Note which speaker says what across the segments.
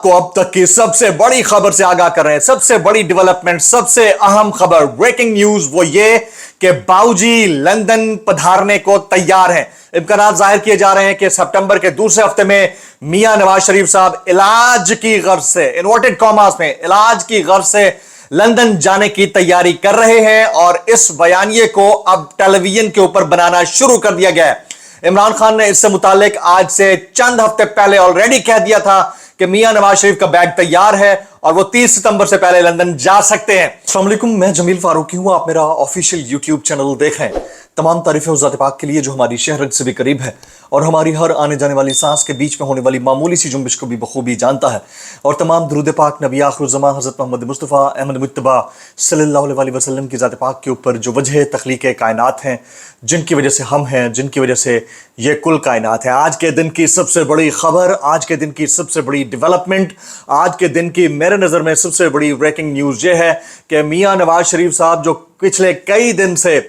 Speaker 1: को अब तक की सबसे बड़ी खबर से आगाह कर रहे हैं। सबसे बड़ी डेवलपमेंट, सबसे अहम खबर, ब्रेकिंग न्यूज वो ये कि बाऊजी लंदन पधारने को तैयार हैं। इम्कानात जाहिर किए जा रहे हैं कि सितंबर के दूसरे हफ्ते में मियां नवाज शरीफ साहब इलाज की गर्ज से, इन्वर्टेड कॉमास में, इलाज की गर्ज से लंदन जाने की तैयारी कर रहे हैं और इस बयानिए को अब टेलीविजन के ऊपर बनाना शुरू कर दिया गया है। इमरान खान ने इससे मुतालिक आज से चंद हफ्ते पहले ऑलरेडी कह दिया था कि मियां नवाज शरीफ का बैग तैयार है और वो 30 सितंबर से पहले लंदन जा सकते हैं। अस्सलाम वालेकुम, मैं जमील फारूकी हूं। आप मेरा ऑफिशियल यूट्यूब चैनल देख रहे हैं। तमाम तारीफें उस ज़ात पाक के लिए जो हमारी शहरत से भी करीब है और हमारी हर आने जाने वाली सांस के बीच में होने वाली मामूली सी जुम्बिश को भी बखूबी जानता है। और तमाम दुरूद पाक नबी आखिरुज़्ज़मान हज़रत मोहम्मद मुस्तफ़ा अहमद मुज्तबा सल्लल्लाहु अलैहि वसल्लम की ज़ात पाक के ऊपर जो वजह तख्लीक़ कायनात हैं, जिनकी वजह से हम हैं, जिनकी वजह से ये कुल कायनात है। आज के दिन की सबसे बड़ी खबर, आज के दिन की सबसे बड़ी डेवलपमेंट, आज के दिन की मेरे नज़र में सबसे बड़ी ब्रेकिंग न्यूज़ ये है कि मियां नवाज शरीफ साहब जो पिछले कई दिन से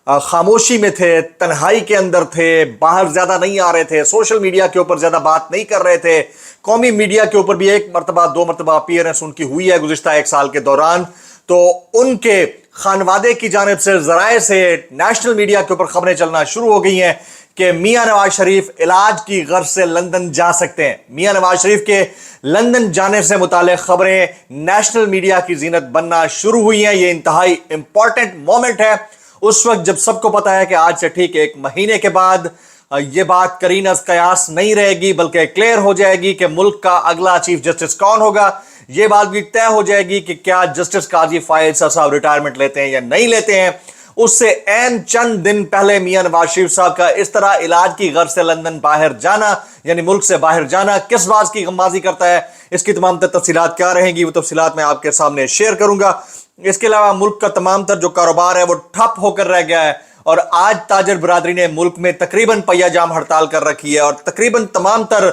Speaker 1: खामोशी में थे, तन्हाई के अंदर थे, बाहर ज्यादा नहीं आ रहे थे, सोशल मीडिया के ऊपर ज्यादा बात नहीं कर रहे थे, कौमी मीडिया के ऊपर भी एक मरतबा दो मरतबा अपीयरेंस उनकी हुई है गुज़िश्ता एक साल के दौरान, तो उनके खानवादे की जानिब से ज़राए से नेशनल मीडिया के ऊपर खबरें चलना शुरू हो गई हैं कि मियां नवाज शरीफ इलाज की गर्ज से लंदन जा सकते हैं। मियां नवाज शरीफ के लंदन जाने से मुतालिक खबरें नेशनल मीडिया की जीनत बनना शुरू हुई हैं। ये इंतहाई इंपॉर्टेंट मोमेंट है उस वक्त जब सबको पता है कि आज से ठीक एक महीने के बाद ये बात करीना कयास नहीं रहेगी, बल्कि क्लियर हो जाएगी कि मुल्क का अगला चीफ जस्टिस कौन होगा। ये बात भी तय हो जाएगी कि क्या जस्टिस काजी फायद साहब रिटायरमेंट लेते हैं या नहीं लेते हैं। उससे ऐन चंद दिन पहले मियां नवाज शरीफ साहब का इस तरह इलाज की गर्ज से लंदन बाहर जाना, यानी मुल्क से बाहर जाना, किस बात की गम्माजी करता है, इसकी तमाम तफसीलात क्या रहेंगी वो तफसीलात मैं आपके सामने शेयर करूंगा। इसके अलावा मुल्क का तमाम तर जो कारोबार है वो ठप होकर रह गया है और आज ताजर बरादरी ने मुल्क में तकरीबन पहिया जाम हड़ताल कर रखी है और तकरीबन तमाम तर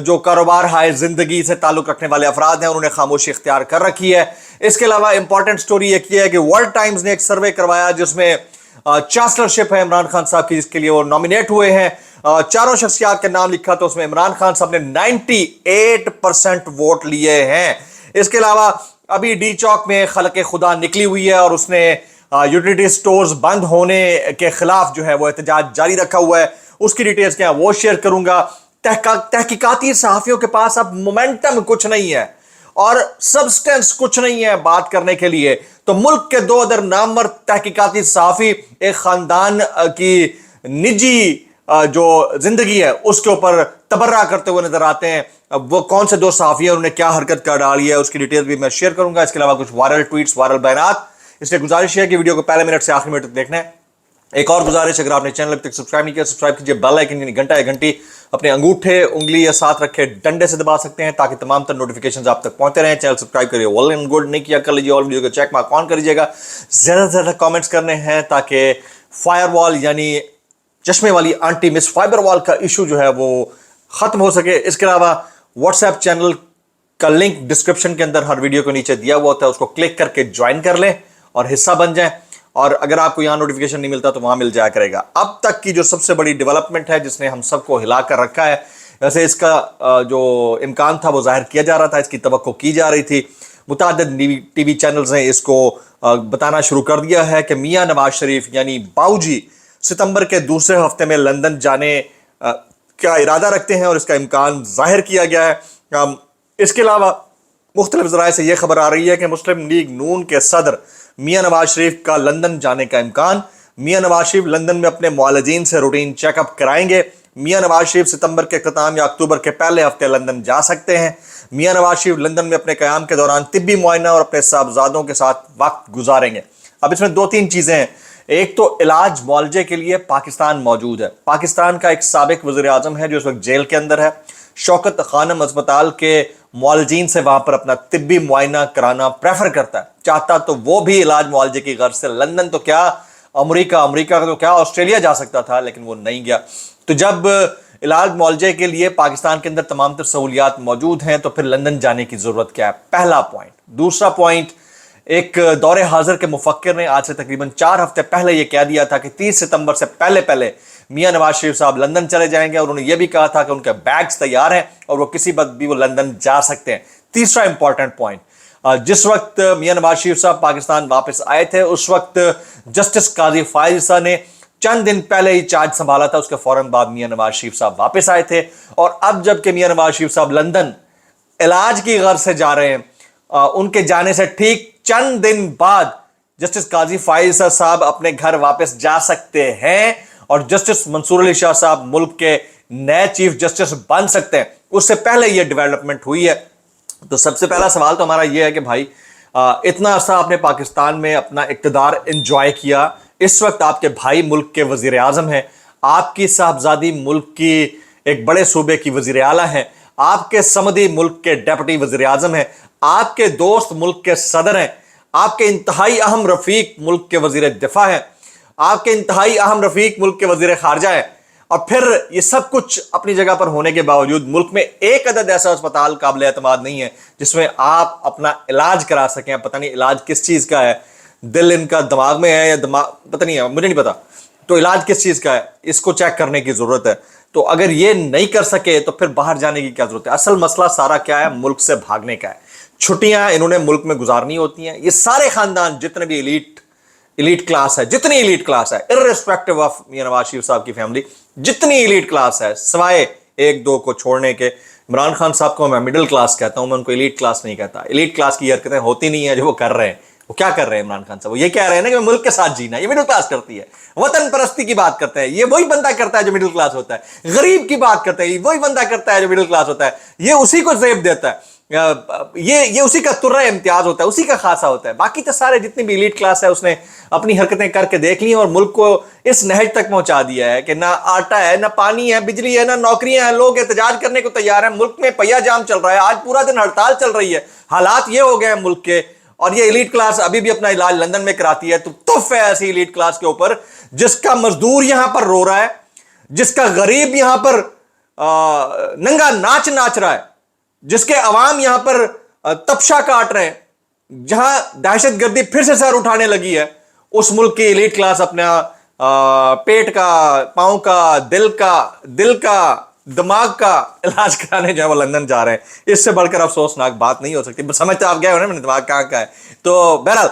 Speaker 1: जो कारोबार हाय जिंदगी से ताल्लुक रखने वाले अफराद हैं उन्होंने खामोशी इख्तियार कर रखी है। इसके अलावा इंपॉर्टेंट स्टोरी एक ये है कि वर्ल्ड टाइम्स ने एक सर्वे करवाया जिसमें चांसलरशिप है इमरान खान साहब की, जिसके लिए वो नॉमिनेट हुए हैं। चारों शख्सियात के नाम लिखा तो उसमें इमरान खान साहब ने 98% वोट लिए हैं। इसके अलावा अभी डी चौक में खलके खुदा निकली हुई है और उसने यूटिलिटी स्टोर्स बंद होने के खिलाफ जो है वो एहतजाज जारी रखा हुआ है। उसकी डिटेल्स क्या है वो शेयर करूंगा। तहकीकाती सहाफियों के पास अब मोमेंटम कुछ नहीं है और सब्सटेंस कुछ नहीं है बात करने के लिए, तो मुल्क के दो अदर नामवर तहकीकाती सहाफी एक खानदान की निजी जो जिंदगी है उसके ऊपर तबर्रा करते हुए नजर आते हैं। अब वो कौन से दो सहाफी हैं, उन्होंने क्या हरकत कर डाली है, उसकी डिटेल भी मैं शेयर करूंगा। इसके अलावा कुछ वायरल ट्वीट्स, वायरल बयानात, इसलिए गुजारिश है कि वीडियो को पहले मिनट से आखिरी मिनट तक देखना है। एक और गुजारिश, अगर आपने चैनल अभी तक सब्सक्राइब नहीं किया सब्सक्राइब कीजिए, बेल आइकन यानी घंटा या घंटी अपने अंगूठे उंगली या साथ रखे डंडे से दबा सकते हैं ताकि तमाम तर नोटिफिकेशंस आप तक पहुंचते रहें। चैनल सब्सक्राइब करिए, ऑल एंड गुड नहीं किया कर लीजिए, ऑल वीडियो को चेक मार्क ऑन कर लीजिएगा। ज्यादा से ज्यादा कॉमेंट्स करने हैं ताकि फायरवॉल यानी चश्मे वाली आंटी मिस फाइबर वॉल का इशू जो है वो खत्म हो सके। इसके अलावा व्हाट्सएप चैनल का लिंक डिस्क्रिप्शन के अंदर हर वीडियो के नीचे दिया हुआ होता है, उसको क्लिक करके ज्वाइन कर लें और हिस्सा बन जाएं। और अगर आपको यहां नोटिफिकेशन नहीं मिलता तो वहां मिल जाया करेगा। अब तक की जो सबसे बड़ी डेवलपमेंट है जिसने हम सबको हिला कर रखा है, वैसे इसका जो इम्कान था वो जाहिर किया जा रहा था, इसकी तवक्को की जा रही थी, मुताद्दिद टीवी चैनल्स ने इसको बताना शुरू कर दिया है कि मियां नवाज शरीफ यानी बाऊजी सितंबर के दूसरे हफ्ते में लंदन जाने का इरादा रखते हैं और इसका इम्कान जाहिर किया गया है। इसके अलावा मुख्तलिफ ज़राए से यह खबर आ रही है कि मुस्लिम लीग नून के सदर मियां नवाज शरीफ का लंदन जाने का इम्कान। मियां नवाज शरीफ लंदन में अपने मुआलिजीन से रूटीन चेकअप कराएंगे। मियां नवाज शरीफ सितंबर के इख्तिताम या अक्टूबर के पहले हफ्ते लंदन जा सकते हैं। मियां नवाज शरीफ लंदन में अपने क़याम के दौरान तिब्बी मुआयना और अपने साहबजादों के साथ वक्त गुजारेंगे। अब इसमें दो तीन चीज़ें हैं। एक तो इलाज मुआलजे के लिए पाकिस्तान मौजूद है। पाकिस्तान का एक साबिक वज़ीर आज़म है जो इस वक्त जेल के अंदर है। शौकत खानम अस्पताल के मुआलजीन से वहां पर अपना तिब्बी मुआयना कराना प्रेफर करता है। चाहता तो वो भी इलाज मुआलजे की गर्ज से लंदन तो क्या अमेरिका का तो क्या ऑस्ट्रेलिया जा सकता था, लेकिन वो नहीं गया। तो जब इलाज मुआलजे के लिए पाकिस्तान के अंदर तमाम तर सहूलियात मौजूद हैं तो फिर लंदन जाने की जरूरत क्या है, पहला पॉइंट। दूसरा पॉइंट, एक दौरे हाजिर के मुफक्किर ने आज से तकरीबन 4 हफ्ते पहले यह कह दिया था कि 30 सितंबर से पहले मियां नवाज शरीफ साहब लंदन चले जाएंगे और उन्होंने यह भी कहा था कि उनके बैग्स तैयार हैं और वो किसी वक्त भी वो लंदन जा सकते हैं। तीसरा इंपॉर्टेंट पॉइंट, जिस वक्त मियां नवाज शरीफ साहब पाकिस्तान वापस आए थे उस वक्त जस्टिस काजी फाइज ईसा ने चंद दिन पहले ही चार्ज संभाला था, उसके फौरन बाद मियां नवाज शरीफ साहब वापस आए थे। और अब जबकि मियां नवाज शरीफ साहब लंदन इलाज की गर्ज से जा रहे हैं, उनके जाने से ठीक चंद दिन बाद जस्टिस काजी फाइज साहब अपने घर वापस जा सकते हैं और जस्टिस मंसूर अली शाह साहब मुल्क के नए चीफ जस्टिस बन सकते हैं। उससे पहले यह डेवलपमेंट हुई है। तो सबसे पहला सवाल तो हमारा यह है कि भाई इतना अरसा आपने पाकिस्तान में अपना इक़्तिदार एंजॉय किया, इस वक्त आपके भाई मुल्क के वजीर आजम हैं, आपकी साहबजादी मुल्क की एक बड़े सूबे की वजीर आला हैं, आपके समदी मुल्क के डेप्यूटी वजीर आजम हैं, आपके दोस्त मुल्क के सदर हैं, आपके इंतहाई अहम रफीक मुल्क के वजीर दिफा हैं, आपके इंतहाई अहम रफीक मुल्क के वजीर खारजा है। और फिर ये सब कुछ अपनी जगह पर होने के बावजूद मुल्क में एक अदद ऐसा अस्पताल काबिल एतमाद नहीं है जिसमें आप अपना इलाज करा सकें। पता नहीं इलाज किस चीज़ का है, दिल इनका दिमाग में है या दिमाग पता नहीं है, मुझे नहीं पता। तो इलाज किस चीज़ का है, इसको चेक करने की ज़रूरत है। तो अगर ये नहीं कर सके तो फिर बाहर जाने की क्या ज़रूरत है? असल मसला सारा क्या है, मुल्क से भागने का है। छुट्टियाँ इन्होंने मुल्क में गुजारनी होती हैं। ये सारे ख़ानदान जितने भी इलीट क्लास है, जितनी इलीट क्लास है, इर्रेस्पेक्टिव ऑफ मियां नवाज शरीफ साहब की फैमिली, जितनी इलीट क्लास है सिवाय एक दो को छोड़ने के, इमरान खान साहब को मैं मिडिल क्लास कहता हूं, मैं उनको इलीट क्लास नहीं कहता। इलीट क्लास की हरकतें होती नहीं है जो वो कर रहे हैं। वो क्या कर रहे हैं इमरान खान साहब? वो ये कह रहे हैं ना कि मुल्क के साथ जीना, ये मिडिल क्लास करती है। वतन परस्ती की बात करते हैं, ये वही बंदा करता है जो मिडिल क्लास होता है। गरीब की बात करते हैं, वही बंदा करता है जो मिडिल क्लास होता है। ये उसी को जेब देता है, ये उसी का तुर्रा इम्तियाज होता है, उसी का खासा होता है। बाकी तो सारे जितनी भी इलीट क्लास है उसने अपनी हरकतें करके देख ली और मुल्क को इस नहज तक पहुंचा दिया है कि ना आटा है, ना पानी है, बिजली है, ना नौकरियां हैं। लोग एहतजाज करने को तैयार हैं। मुल्क में पहिया जाम चल रहा है, आज पूरा दिन हड़ताल चल रही है। हालात ये हो गए हैं मुल्क के, और ये इलीट क्लास अभी भी अपना इलाज लंदन में कराती है। तो तुफ है ऐसी इलीट क्लास के ऊपर जिसका मजदूर यहां पर रो रहा है, जिसका गरीब यहां पर नंगा नाच रहा है, जिसके अवाम यहां पर तपशा काट रहे हैं, जहां दहशतगर्दी फिर से सर उठाने लगी है। उस मुल्क की एलीट क्लास अपना पेट का, पांव का, दिल का, दिमाग का इलाज कराने जो है वो लंदन जा रहे हैं। इससे बढ़कर अफसोसनाक बात नहीं हो सकती। समझ तो आप गए हो ना मेरे दिमाग कहाँ का है। तो बहरहाल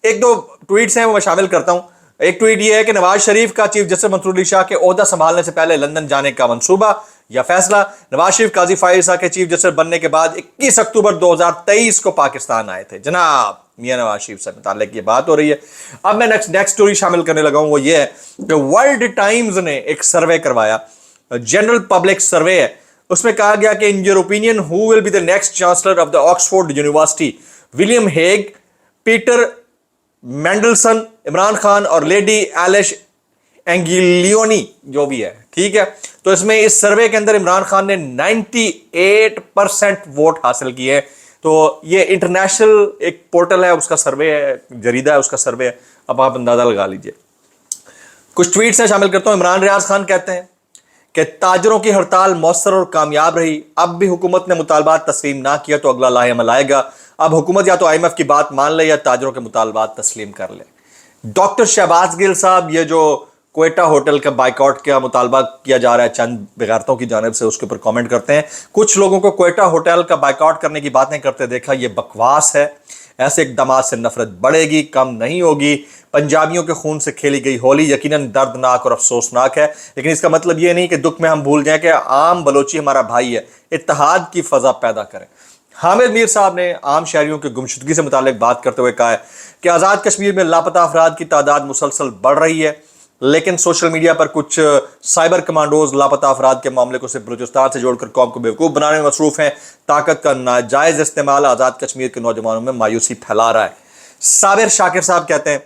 Speaker 1: एक दो ट्वीट्स हैं वो मैं शामिल करता हूं। एक ट्वीट ये है कि नवाज शरीफ का चीफ जस्टिस मंसूर अली शाह के ओहदा संभालने से पहले लंदन जाने का मंसूबा या फैसला। नवाज शरीफ काजी फाइज के चीफ जस्टिस बनने के बाद 21 अक्टूबर 2023 को पाकिस्तान आए थे। जनाब मियां नवाज शरीफ से मुताल्लिक ये बात हो रही है। अब मैं नेक्स्ट स्टोरी शामिल करने लगा हूं, वो ये है कि वर्ल्ड टाइम्स ने एक सर्वे करवाया, जनरल पब्लिक सर्वे है। उसमें कहा गया कि in your opinion who will be the next chancellor of the Oxford University? William Hague, Peter Mandelson, Imran Khan और लेडी एलिश एंगिलियोनी जो भी है, ठीक है। तो इसमें इस सर्वे के अंदर इमरान खान ने 98% वोट हासिल किए। तो ये इंटरनेशनल एक पोर्टल है, उसका सर्वे है, जरीदा है, उसका सर्वे है। अब आप अंदाजा लगा लीजिए। कुछ ट्वीट्स हैं शामिल करता हूं। इमरान रियाज खान कहते हैं कि ताजरों की हड़ताल मौसर और कामयाब रही। अब भी हुकूमत ने मुतालबात तस्लीम ना किया तो अगला लाहेअमल आएगा। अब हुकूमत या तो IMF की बात मान ले या ताजरों के मुतालबात तस्लीम कर ले। डॉक्टर शहबाज गिल साहब, ये जो क्वेटा होटल का बाइकआउट का मुतालबा किया जा रहा है चंद बेगैरतों की जानिब से, उसके ऊपर कमेंट करते हैं। कुछ लोगों को क्वेटा होटल का बाइकआउट करने की बातें करते देखा, यह बकवास है। ऐसे इकदाम से नफरत बढ़ेगी, कम नहीं होगी। पंजाबियों के खून से खेली गई होली यकीनन दर्दनाक और अफसोसनाक है, लेकिन इसका मतलब यह नहीं कि दुख में हम भूल जाएं कि आम बलोची हमारा भाई है। इत्तेहाद की फजा पैदा करें। हामिद मीर साहब ने आम शहरियों की गुमशुदगी से मुतालिक बात करते हुए कहा है कि आज़ाद कश्मीर में लापता अफराद की तादाद मुसलसल बढ़ रही है, लेकिन सोशल मीडिया पर कुछ साइबर कमांडोज लापता अफराद के मामले को सिर्फ बलूचिस्तान से जोड़कर कौम को बेवकूफ़ बनाने में मसरूफ़ हैं। ताकत का नाजायज़ इस्तेमाल आज़ाद कश्मीर के नौजवानों में मायूसी फैला रहा है। साबिर शाकिर साहब कहते हैं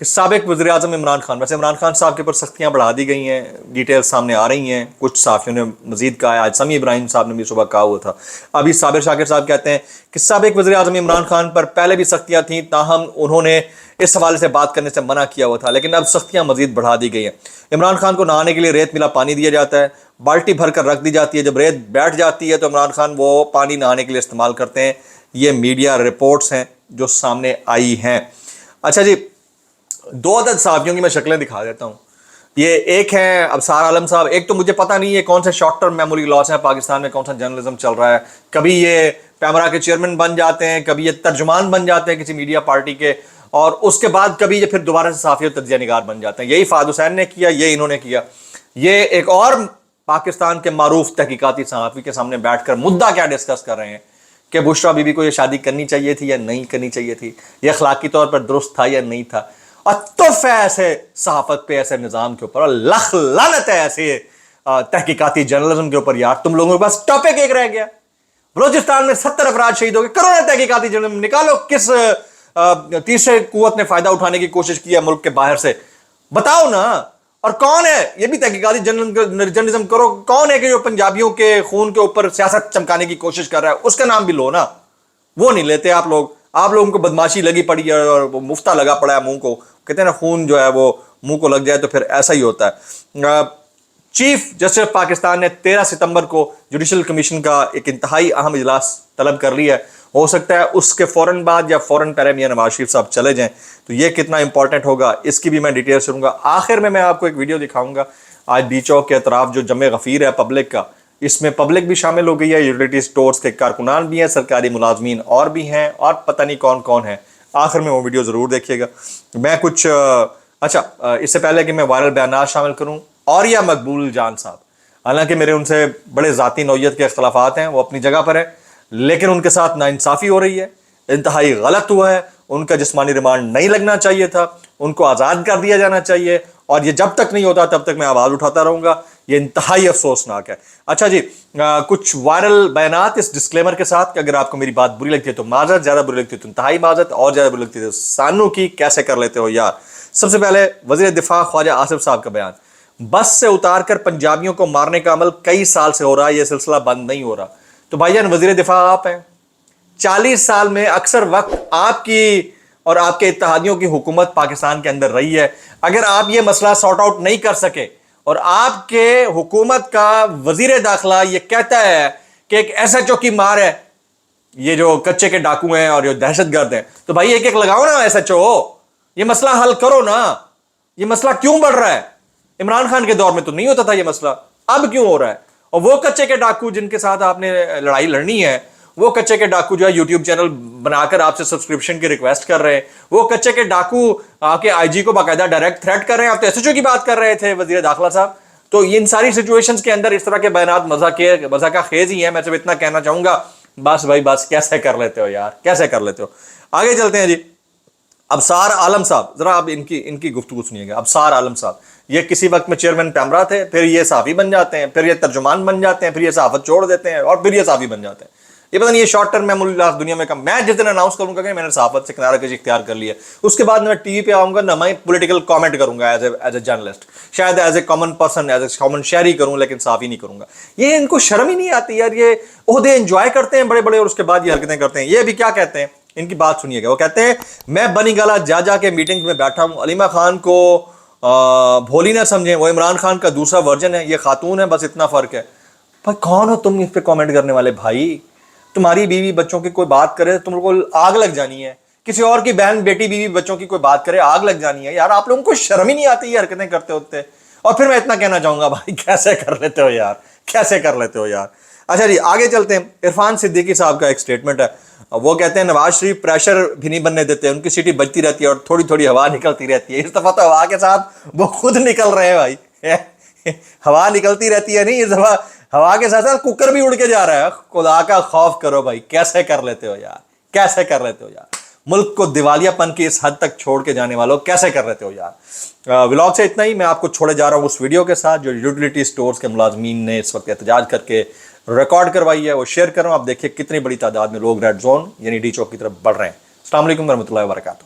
Speaker 1: कि साबिक वज़ीर आज़म इमरान खान, वैसे इमरान खान साहब के ऊपर सख्तियाँ बढ़ा दी गई हैं, डिटेल्स सामने आ रही हैं। कुछ साफ़ियों ने मजीद कहा है, आज समी इब्राहिम साहब ने भी सुबह कहा हुआ था। अभी साबिर शाकिर साहब कहते हैं कि साबिक वज़ीर आज़म इमरान खान पर पहले भी सख्तियाँ थीं, ताहम उन्होंने इस हवाले से बात करने से मना किया हुआ था, लेकिन अब सख्तियाँ मजीद बढ़ा दी गई हैं। इमरान खान को नहाने के लिए रेत मिला पानी दिया जाता है, बाल्टी भर कर रख दी जाती है। जब रेत बैठ जाती है तो इमरान खान वो पानी नहाने के लिए इस्तेमाल करते हैं। ये मीडिया रिपोर्ट्स हैं जो सामने आई हैं। अच्छा जी, दो अदद साहबियों की मैं शक्लें दिखा देता हूँ। ये एक है अबसार आलम साहब। एक तो मुझे पता नहीं है कौन से शॉर्ट टर्म मेमोरी लॉस है पाकिस्तान में, कौन सा जर्नलिज्म चल रहा है। कभी ये पैमरा के चेयरमैन बन जाते हैं, कभी ये तर्जुमान बन जाते हैं किसी मीडिया पार्टी के, और उसके बाद कभी ये फिर दोबारा से सहाफ़ी और तज्ज़िया निगार बन जाते हैं। यही फ़ाद हुसैन ने किया, ये इन्होंने किया। ये एक और पाकिस्तान के मारूफ तहकीकाती सहाफ़ी के सामने बैठकर मुद्दा क्या डिस्कस कर रहे हैं कि बुशरा बीबी को ये शादी करनी चाहिए थी या नहीं करनी चाहिए थी, यह अखलाकी तौर पर दुरुस्त था या नहीं था। और तुफ है ऐसे सहाफ़त पे, ऐसे निज़ाम के ऊपर, और लख लानत है ऐसे तहकीकाती जर्नलिज्म के ऊपर। यार तुम लोगों के पास टॉपिक एक रह गया, बलोचिस्तान में 70 अफराद शहीद हो गए, करो ना तहकीकाती जर्नलिज्म, निकालो किस तीसरे कुव्वत ने फायदा उठाने की कोशिश की है मुल्क के बाहर से, बताओ ना। और कौन है, ये भी तहकीकाती जर्नलिज्म करो, कौन है कि जो पंजाबियों के खून के ऊपर सियासत चमकाने की कोशिश कर रहा है, उसका नाम भी लो ना। वो नहीं लेते आप लोग। आप लोगों को बदमाशी लगी पड़ी है और वो मुफ्ता लगा पड़ा है मुंह को। कहते हैं ना, खून जो है वो मुंह को लग जाए तो फिर ऐसा ही होता है। चीफ जस्टिस पाकिस्तान ने 13 सितंबर को जुडिशल कमीशन का एक इंतहाई अहम इजलास तलब कर लिया है। हो सकता है उसके फौरन बाद या फौरन पहले मियां नवाज शरीफ साहब चले जाएं, तो ये कितना इंपॉर्टेंट होगा इसकी भी मैं डिटेल सुनूंगा। आखिर में मैं आपको एक वीडियो दिखाऊंगा, आज डी चौक के अतराफ जो जमे गफीर है पब्लिक का, इसमें पब्लिक भी शामिल हो गई है, यूटिलिटी स्टोर्स के कारकुनान भी हैं, सरकारी मुलाजमीन और भी हैं, और पता नहीं कौन कौन है। आखिर में वो वीडियो ज़रूर देखिएगा। मैं कुछ इससे पहले कि मैं वायरल बयानात शामिल करूँ, और या मकबूल जान साहब, हालांकि मेरे उनसे बड़े ज़ाती नौयत के अख्तलाफात हैं, वो अपनी जगह पर है, लेकिन उनके साथ नाइंसाफ़ी हो रही है, इंतहाई गलत हुआ है। उनका जिस्मानी रिमांड नहीं लगना चाहिए था, उनको आज़ाद कर दिया जाना चाहिए, और ये जब तक नहीं होता तब तक मैं आवाज़ उठाता रहूँगा। ये इंतहाई अफसोसनाक है। अच्छा जी, कुछ वायरल बयानात इस डिस्क्लेमर के साथ कि अगर आपको मेरी बात बुरी लगती है तो माजरत, ज़्यादा बुरी लगती है तो इंतहाई माजरत, और ज़्यादा बुरी लगती है तो सानू की कैसे कर लेते हो यार। सबसे पहले वज़ीर दिफा ख्वाजा आसिफ साहब का बयान, बस से उतार कर पंजाबियों को मारने का अमल कई साल से हो रहा है, यह सिलसिला बंद नहीं हो रहा। तो भाईजान वज़ीर दिफा आप हैं, 40 साल में अक्सर वक्त आपकी और आपके इत्तेहादियों की हुकूमत पाकिस्तान के अंदर रही है। अगर आप ये मसला सॉर्ट आउट नहीं कर सके और आपके हुकूमत का वजीर दाखिला ये कहता है कि एक SHO की मार है, ये जो कच्चे के डाकू हैं और जो दहशतगर्द हैं, तो भाई एक एक लगाओ ना SHO, ये मसला हल करो ना। ये मसला क्यों बढ़ रहा है? इमरान खान के दौर में तो नहीं होता था ये मसला, अब क्यों हो रहा है? और वो कच्चे के डाकू जिनके साथ आपने लड़ाई लड़नी है, वो कच्चे के डाकू जो है यूट्यूब चैनल बनाकर आपसे सब्सक्रिप्शन की रिक्वेस्ट कर रहे हैं, वो कच्चे के डाकू आपके IG को बाकायदा डायरेक्ट थ्रेट कर रहे हैं। आप तो SHO की बात कर रहे थे वजीर दाखिला साहब। तो इन सारी सिचुएशंस के अंदर इस तरह के बयानात मजा का खेज ही है। मैं सिर्फ इतना कहना चाहूंगा, बस भाई बस, कैसे कर लेते हो यार, कैसे कर लेते हो। आगे चलते हैं जी। अबसार आलम साहब, जरा आप इनकी गुफ्तगू सुनिएगा। अबसार आलम साहब, ये किसी वक्त में चेयरमैन पैमरा थे, फिर ये सहाफ़ी बन जाते हैं, फिर ये तर्जुमान बन जाते हैं, फिर ये सहाफ़त छोड़ देते हैं, और फिर ये सहाफ़ी बन जाते हैं। ये पता नहीं ये शॉर्ट टर्म मेमोरी लॉस दुनिया में कम। मैं जिस दिन अनाउंस करूंगा कि मैंने सहाफ़त से किनारा कशी इख्तियार कर लिया, उसके बाद मैं टीवी पे आऊंगा ना, मैं पॉलिटिकल कमेंट करूंगा एज ए जर्नलिस्ट, शायद as a common person, as a common शहरी करूं, लेकिन सहाफ़ी नहीं करूंगा। ये इनको शर्म ही नहीं आती यार, ये ओहदे एंजॉय करते हैं बड़े बड़े, और उसके बाद ये हरकतें करते हैं। ये भी क्या कहते हैं, इनकी बात सुनिएगा। वो कहते हैं, मैं बनी गाला जा के मीटिंग में बैठा हूँ, अलीमा खान को भोली ना समझें, वो इमरान खान का दूसरा वर्जन है, ये खातून है, बस इतना फ़र्क है। भाई कौन हो तुम इस पर कॉमेंट करने वाले? भाई तुम्हारी बीवी बच्चों की कोई बात करे तुम लोगों को आग लग जानी है, किसी और की बहन बेटी बीवी बच्चों की कोई बात करे आग लग जानी है। यार आप लोगों को शर्म ही नहीं आती ये हरकतें करते होते। और फिर मैं इतना कहना चाहूंगा, भाई कैसे कर लेते हो यार, कैसे कर लेते हो यार। अच्छा जी, आगे चलते हैं। इरफान सिद्दीकी साहब का एक स्टेटमेंट है, वो कहते हैं नवाज शरीफ प्रेशर भी नहीं बनने देते, उनकी सीटी बजती रहती है और थोड़ी थोड़ी हवा निकलती रहती है। इस दफा तो हवा के साथ वो खुद निकल रहे हैं भाई हवा निकलती रहती है नहीं, इस दफा हवा के साथ साथ कुकर भी उड़ के जा रहा है। खुदा का खौफ करो भाई, कैसे कर लेते हो यार, कैसे कर लेते हो यार। मुल्क को दिवालियापन की इस हद तक छोड़ के जाने वालों, कैसे कर लेते हो यार। व्लॉग से इतना ही। मैं आपको छोड़े जा रहा हूँ उस वीडियो के साथ जो यूटिलिटी स्टोर्स के मुलाजमीन ने इस वक्त एहतजाज करके रिकॉर्ड करवाई है, वो शेयर कर रहा हूँ। आप देखिए कितनी बड़ी तादाद में लोग रेड जोन यानी डी चौक की तरफ बढ़ रहे हैं। अस्सलाम वालेकुम वरहमतुल्लाहि वबरकातुहू।